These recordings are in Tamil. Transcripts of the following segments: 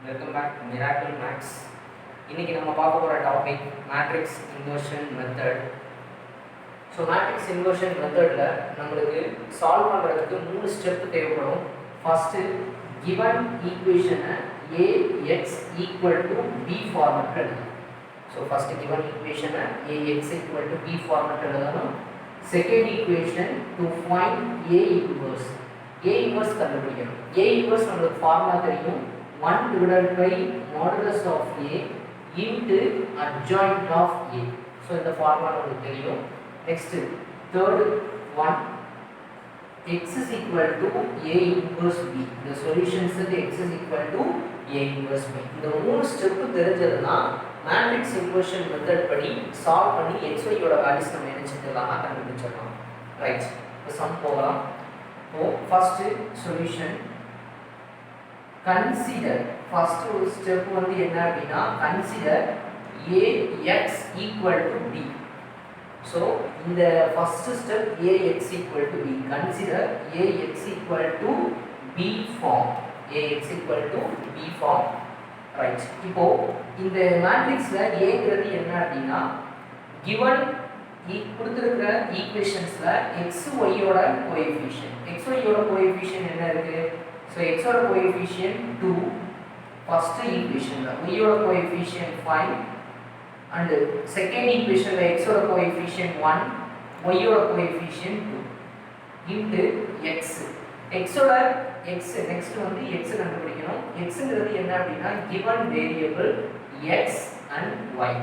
Welcome back to Miracle Max. இன்னைக்கு நம்ம பார்க்க போற topic matrix inversion method. So matrix inversion மெத்தட்ல நம்மளுக்கு சால்வ் பண்றதுக்கு 3 ஸ்டெப் தேவைப்படும். ஃபர்ஸ்ட் given ஈக்குவேஷனை ax equal to b ஃபார்மட்ல எழுதணும். ஸோ ஃபர்ஸ்ட் given ஈக்குவேஷனை ax equal to b ஃபார்மட்ல எழுதணும். Second equation to find a inverse. a inverse கண்டுபிடிக்கணும். a inverse நம்மளுக்கு ஃபார்முலா தெரியும். 1 divided by modulus of a into adjoint of a. So இந்த ஃபார்முலா நமக்கு தெரியும். Next third one, x is equal to a inverse b. The solutions of x is equal to a inverse b. இந்த மூணு ஸ்டெப் தெரிஞ்சதுன்னா மேட்ரிக்ஸ் இன்வர்ஷன் மெத்தட் படி சால்வ் பண்ணி xy யோட வேல்யூஸ் நம்ம என்ன செஞ்சிடலாம் கண்டுபிடிச்சிடலாம். ரைட், இப்போ சம் போகலாம். இப்போ first solution consider first step வந்து என்ன அப்படினா consider ax equal to b. so இந்த first step ax equal to b, consider ax equal to b form, ax equal to b form. right, இப்போ இந்த மேட்ரிக்ஸ்ல a ங்கிறது என்ன அப்படினா given கொடுத்திருக்கிற ஈக்குவேஷன்ஸ்ல x y யோட கோஎஃபிஷியன்ட், x y யோட கோஎஃபிஷியன்ட் என்ன இருக்கு? So x ஓட coefficient 2, first equation la y ஓட coefficient 5 and second equation la x ஓட coefficient 1, y ஓட coefficient 2 into x. x ஓட x next வந்து x கண்டுபிடிக்கணும். x ங்கிறது என்ன அப்படினா given variable x and y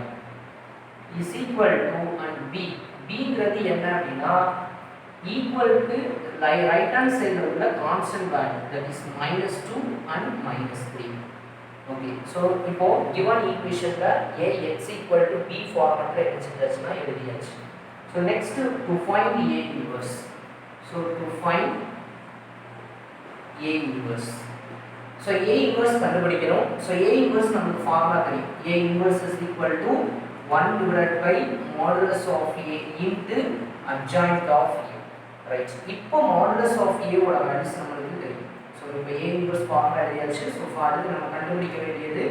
is equal to and b. b ங்கிறது என்ன அப்படினா equal to right hand side உள்ள constant value, that is -2 and -3. okay, so இப்போ given equation ல ax equal to b ஃபார்மட்ல எழுதியாச்சுனா எழுதியாச்சு. so next to find a inverse, so to find a inverse, so a inverse கண்டுபிடிக்கிறோம். so a inverse நமக்கு ஃபார்முலா தெரியும். a inverse is equal to 1 divided by modulus of a into adjoint of a. Right, இப்போ மாடுலஸ் ஆஃப் a ஓட வேல்யூஸ் நமக்கு தெரியும். ஸோ இப்போ a இன்வர்ஸ் ஃபார்முலா எழுதியாச்சு. ஸோ அடுத்து நம்ம கண்டுபிடிக்க வேண்டியது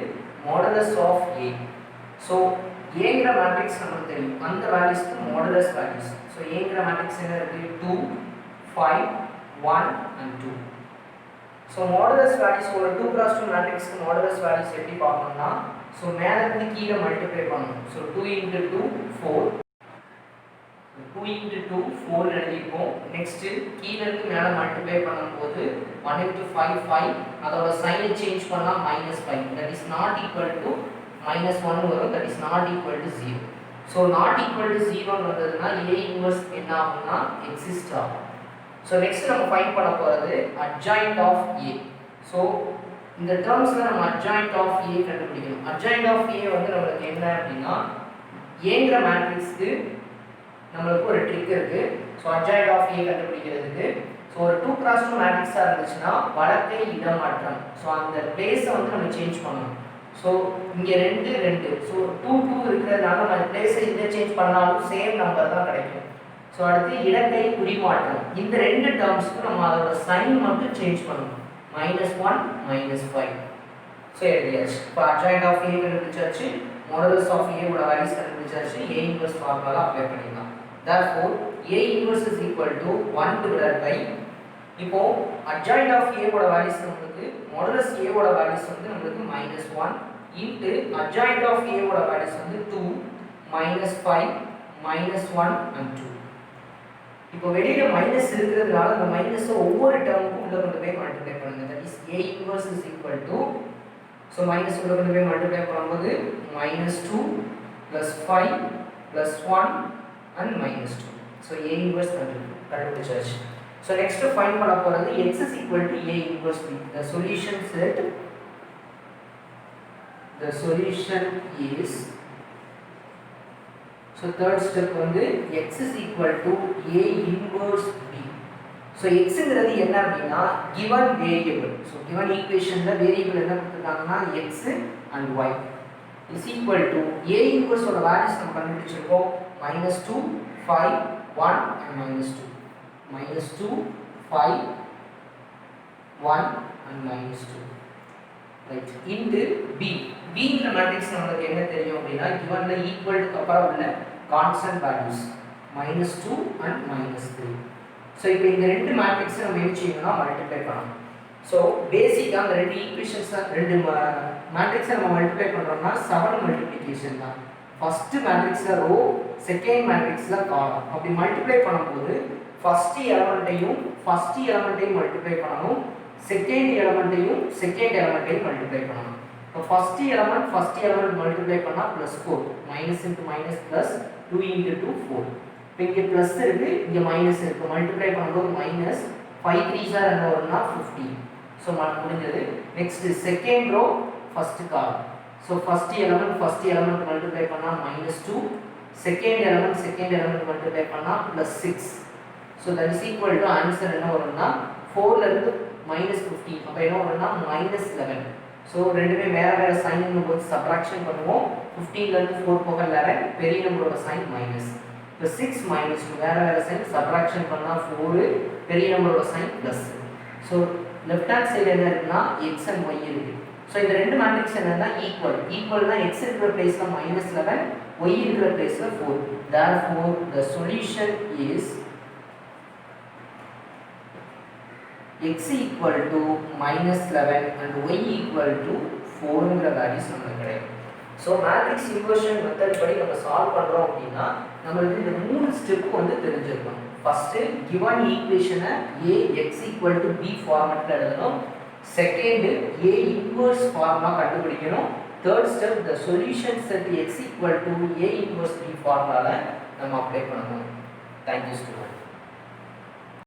மாடுலஸ் ஆஃப் a. ஸோ ஏங்கிற மேட்ரிக்ஸ் நமக்கு தெரியும், அந்த வேல்யூஸ்க்கு மாடுலஸ் வேல்யூஸ். ஸோ ஏங்கிற மேட்ரிக்ஸ் என்ன இருக்கு? 2 5 1 and 2. ஸோ மாடுலஸ் வேல்யூஸ் ஒரு 2 cross 2 மேட்ரிக்ஸ்க்கு மாடுலஸ் வேல்யூஸ் எப்படி பார்க்கணும்னா, ஸோ மேலே இருந்து கீழே மல்டிப்ளை பண்ணணும். So 2 into 2 4, 2 into 2 4 எழுதிப்போம். நெக்ஸ்ட் கீழ இருந்து மேல மல்டிப்ளை பண்ணும்போது 1 into 5 5, அதோட சைனை சேஞ்ச் பண்ணா -5, that is not equal to -1 வரும், that is not equal to 0. so not equal to 0 ன்னு வந்ததுனா a இன்வர்ஸ் என்ன ஆகும்னா எக்ஸிஸ்ட் ஆகும். so நெக்ஸ்ட் நம்ம ஃபைண்ட் பண்ண போறது adjoint of a. so இந்த டேர்ம்ஸ்ல நம்ம adjoint of a கண்டுபிடிக்கணும். adjoint of a வந்து நமக்கு என்ன அப்படினா ஏங்கிற மேட்ரிக்ஸ்க்கு நமக்கு ஒரு ட்ரிக் இருக்கு. ஸோ adjoint of a கண்டுபிடிக்கிறதுக்கு, ஸோ ஒரு 2 cross 2 மேட்ரிக்ஸாக இருந்துச்சுன்னா வடக்கை இடமாற்றம், ஸோ அந்த பிளேஸை வந்து நம்ம சேஞ்ச் பண்ணணும். ஸோ இங்கே 2 2, ஸோ 2 2 இருக்கிறதுனால நம்ம பிளேஸை இன்டர்சேஞ்ச் பண்ணாலும் சேம் நம்பர் தான் கிடைக்கும். ஸோ அடுத்து இடக்கை குறிமாற்றம், இந்த 2 டேர்ம்ஸ்க்கு நம்ம அதோட சைன் மட்டும் சேஞ்ச் பண்ணணும். -1 -5. ஸோ எழுதியாச்சு. இப்போ adjoint of a கண்டுபிடிச்சாச்சு, modulus of a ஓட வேல்யூஸ் கண்டுபிடிச்சாச்சு, a இன்வர்ஸ் ஃபார்முலா அப்ளை பண்ணிடலாம். therefore a inverse is equal to 1 divided by, இப்போ adjoint of a ஓட வேல்யூஸ் நமக்கு modulus a ஓட வேல்யூஸ் வந்து நமக்கு -1 into adjoint of a ஓட வேல்யூஸ் வந்து 2 -5 -1 and 2. இப்போ வெளியில மைனஸ் இருக்கிறதுனால அந்த மைனஸை ஒவ்வொரு டேர்முக்கும் உள்ள கொண்டு போய் மல்டிப்ளை பண்ணுங்க. that is a inverse is equal to, so minus உள்ள கொண்டு போய் மல்டிப்ளை பண்ணும்போது -2 +5 +1 and -2. so a inverse கண்டுபிடிச்சாச்சு. so next ஃபைண்ட் பண்ண போறது x is equal to a inverse b. the solution is, so third step வந்து x is equal to a inverse b. so x ங்கிறது என்ன அப்படினா given variable, so given equationல வேரியபிள் என்ன கொடுத்திருக்காங்கன்னா x and y is equal to a inverse ஓட வேல்யூஸ் நம்ம கண்டுபிடிச்சிருக்கோம். -2 5 1 and -2, -2 5 1 and -2. Right into B பிங்கிற மேட்ரிக்ஸ் நமக்கு என்ன தெரியும் அப்படின்னா கிவன்ல ஈக்குவலுக்கு அப்புறம் உள்ள கான்ஸ்டன்ட் வேல்யூஸ் -2 அண்ட் -3. ஸோ இப்போ இந்த ரெண்டு மேட்ரிக்ஸை நம்ம என்ன செய்யணும்னா மல்டிப்ளை பண்ணணும். ஸோ பேசிக்காக அந்த ரெண்டு ஈக்குவேஷன்ஸை ரெண்டு மேட்ரிக்ஸை நம்ம மல்டிப்ளை பண்ணுறோம்னா 7 மல்டிப்ளிகேஷன் தான். ஃபஸ்ட்டு மேட்ரிக்ஸில் ரோ, செகண்ட் மேட்ரிக்ஸில் காலம். அப்படி மல்டிப்ளை பண்ணும்போது ஃபஸ்ட்டு எலமெண்ட்டையும் மல்டிப்ளை பண்ணணும், செகண்ட் எலமெண்ட்டையும் மல்டிப்ளை பண்ணணும். இப்போ ஃபஸ்ட் எலமெண்ட் மல்டிப்ளை பண்ணால் +4 minus into minus plus 2 into 2 4. இப்போ இங்கே ப்ளஸ் இருக்குது, இங்கே மைனஸ் இருக்குது. மல்டிப்ளை பண்ணும்போது மைனஸ் 5 3s என்ன வரும்னா 15. ஸோ முடிஞ்சது. Next second row first column. So first element multiply பண்ணால் -2, செகண்ட் எலமெண்ட் மல்டிப்ளை பண்ணால் +6. So that is equal to answer என்ன வரும்னா 4லேருந்து -15. அப்போ என்ன வரும்னா -11. ஸோ ரெண்டுமே வேறு சைன் போது சப்ராக்ஷன் பண்ணுவோம். 15லேருந்து 4 போக 11, பெரிய நம்பரோட சைன் மைனஸ். இப்போ 6 -2 வேறு சைன் சப்ராக்ஷன் பண்ணால் 4, பெரிய நம்பரோட sign plus. So left hand side என்ன இருக்குன்னா எக்ஸ் அண்ட் ஒய் இருக்குது. ஸோ இந்த ரெண்டு மேட்ரிக்ஸ் என்னன்னா ஈக்குவல்னா எக்ஸ் இருக்கிற பிளேஸில் -11, ஒய் இருக்கிற பிளேஸில் 4. therefore the solution is x equal to -11 and y equal to 4ங்கிற வேல்யூஸ் நமக்கு கிடைக்கும். ஸோ மேட்ரிக்ஸ் இன்வர்ஷன் மெத்தட் படி நம்ம சால்வ் பண்ணுறோம் அப்படின்னா நம்மளுக்கு இந்த 3 ஸ்டெப் வந்து தெரிஞ்சிருக்கணும். ஃபஸ்ட்டு கிவன் ஈக்குவேஷனை ax equal to b ஃபார்மேட்டில் எழுதணும். செகண்டு a இன்வர்ஸ் ஃபார்முலா கண்டுபிடிக்கணும். Third step the solution set x equal to a inverse b ஃபார்முலாவில் நம்ம அப்ளை பண்ணணும். Thank you student.